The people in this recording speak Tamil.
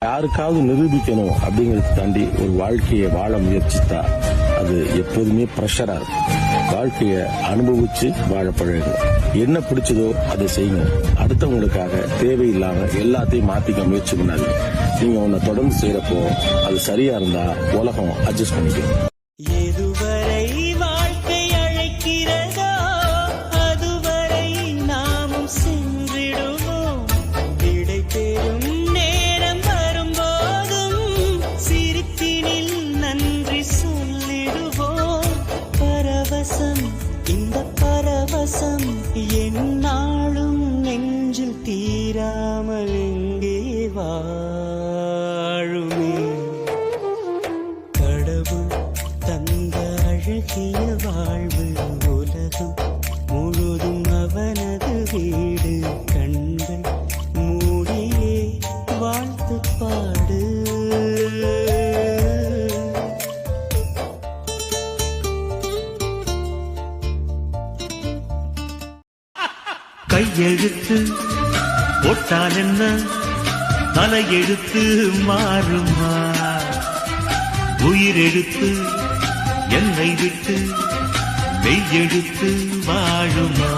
யாருக்காவது நிரூபிக்கணும் அப்படிங்கறத தாண்டி ஒரு வாழ்க்கையை வாழ முயற்சித்தா அது எப்போதுமே பிரஷரா இருக்கும். வாழ்க்கைய அனுபவிச்சு வாழ பழகுங்க. என்ன பிடிச்சதோ அதை செய்யுங்க. அடுத்தவங்களுக்காக தேவையில்லாம எல்லாத்தையும் மாத்திக்க முயற்சி பண்ணாதீங்க. நீங்க உன்னை தொடர்ந்து செய்யறப்போ அது சரியா இருந்தா உலகம் அட்ஜஸ்ட் பண்ணிக்கும். எதுவரை வாழ்க்கை அழைக்கிறதோ அதுவரை நாமும் சென்றிடுவோம். விடை பெறும் நேரம் வரும்போதும் சிரிப்பினில் நன்றி சொல்லிடுவோம். பரவசம், இந்த பரவசம் எந்நாளும் நெஞ்சில் தீராமல் எங்கே வாழுமே. கடவுள் தந்த அழகிய வாழ்வு உலகம் முழுதும் அவனது வீடு. கண்கள் மூடியே வாழ்த்து பாடு. கையெழுத்து போட்டால் என்ன, தலையெழுத்து மாறுமா? உயிரெழுத்து என்னை விட்டு மெய்யெழுத்து வாழுமா?